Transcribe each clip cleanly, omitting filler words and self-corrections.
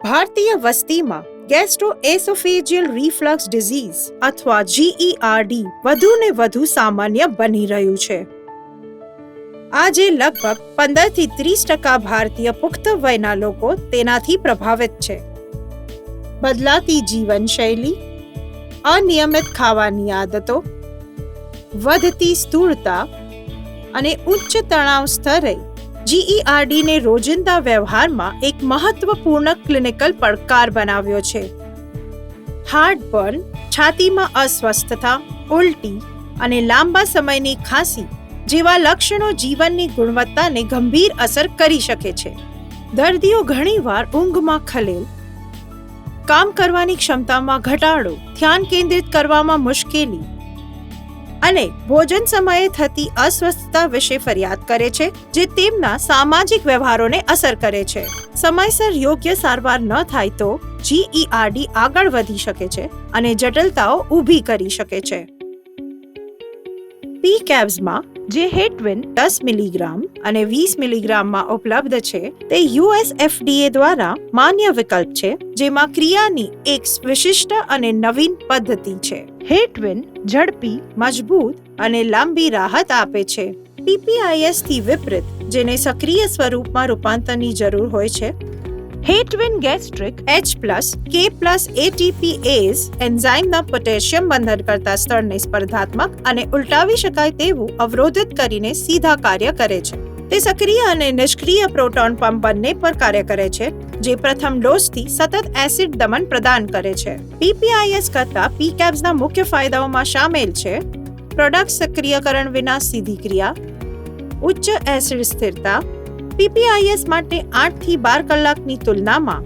ભારતીય વસ્તીમાં ગેસ્ટ્રોએસોફેજિયલ reflux disease અથવા GERD વધુ ને વધુ સામાન્ય બની રહ્યું છે. આજે લગભગ 15 થી 30% ભારતીય પુખ્ત વયના લોકો તેનાથી પ્રભાવિત છે. બદલાતી જીવનશૈલી, અનિયમિત ખાવાની આદતો, વધતી સ્થૂળતા અને ઉચ્ચ તણાવ સ્તરે GERD ને રોજિંદા વ્યવહારમાં એક મહત્વપૂર્ણ ક્લિનિકલ પડકાર બનાવ્યો છે. હાર્ટબર્ન, છાતીમાં અસ્વસ્થતા, ઉલટી અને લાંબા સમયની ખાંસી જેવા લક્ષણો જીવનની ગુણવત્તાને ગંભીર અસર કરી શકે છે. દર્દીઓ ઘણીવાર ઊંઘમાં ખલેલ, કામ કરવાની ક્ષમતામાં ઘટાડો, ધ્યાન કેન્દ્રિત કરવામાં મુશ્કેલી અને ભોજન સમયે થતી અસ્વસ્થતા વિશે ફરિયાદ કરે છે, જે તેમના સામાજિક વ્યવહારોને અસર કરે છે. સમયસર યોગ્ય સારવાર ન થાય તો GERD આગળ વધી શકે છે અને જટિલતાઓ ઊભી કરી શકે છે. PCABsમાં જે હેટવિન 10 મિલીગ્રામ અને 20 મિલીગ્રામમાં ઉપલબ્ધ છે, તે US FDA દ્વારા માન્ય વિકલ્પ છે, જેમાં ક્રિયાની એક વિશિષ્ટ અને નવીન પદ્ધતિ છે. હેટવિન ઝડપી, મજબૂત અને લાંબી રાહત આપે છે. PPIS થી વિપરીત, જેને સક્રિય સ્વરૂપમાં રૂપાંતરની જરૂર હોય છે, હેટવિન ગેસ્ટ્રિક H+K+ATPase એન્ઝાઇમના પોટેશિયમ બંધનકર્તા સ્તરને સ્પર્ધાત્મક અને ઉલટાવી શકાય તેવું અવરોધિત કરીને સીધા કાર્ય કરે છે. તે સક્રિય અને નિષ્ક્રિય પ્રોટોન પંપ બંને પર કાર્ય કરે છે, જે પ્રથમ ડોઝથી સતત એસિડ દમન પ્રદાન કરે છે. PPIS કરતા PCABsના મુખ્ય ફાયદાઓમાં સામેલ છે પ્રોડક્ટ સક્રિયકરણ વિના સીધી ક્રિયા, ઉચ્ચ એસિડ સ્થિરતા, PPIS માટે 8 થી 12 કલાકની તુલનામાં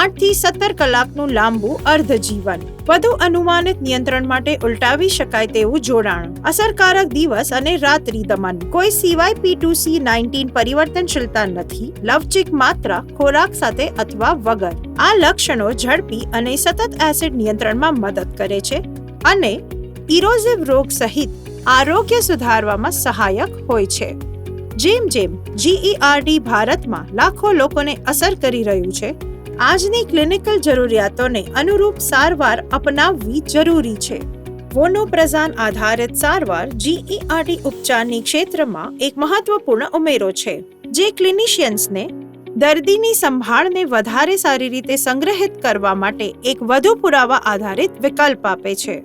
8 થી 17 કલાકનું લાંબુ અર્ધજીવન, વધુ અનુમાનિત નિયંત્રણ માટે ઉલટાવી શકાય તેવું જોડાણ, અસરકારક દિવસ અને રાત્રિ દમન, કોઈ CYP2C19 પરિવર્તનશીલતા નથી, લવચીક માત્રા ખોરાક સાથે અથવા વગર. આ લક્ષણો ઝડપી અને સતત એસિડ નિયંત્રણમાં મદદ કરે છે અને ઇરોઝિવ રોગ સહિત આરોગ્ય સુધારવામાં સહાયક હોય છે. જેમ જેમ GERD ભારતમાં લાખો લોકોને અસર કરી રહ્યું છે, આજની ક્લિનિકલ જરૂરિયાતોને અનુરૂપ સારવાર અપનાવવી જરૂરી છે. વોનોપ્રઝાન આધારિત સારવાર GERD ઉપચારની ક્ષેત્રમાં એક મહત્વપૂર્ણ ઉમેરો છે, જે ક્લિનિશિયન્સને દર્દીની સંભાળને વધારે સારી રીતે સંગ્રહિત કરવા માટે એક વધુ પુરાવા આધારિત વિકલ્પ આપે છે.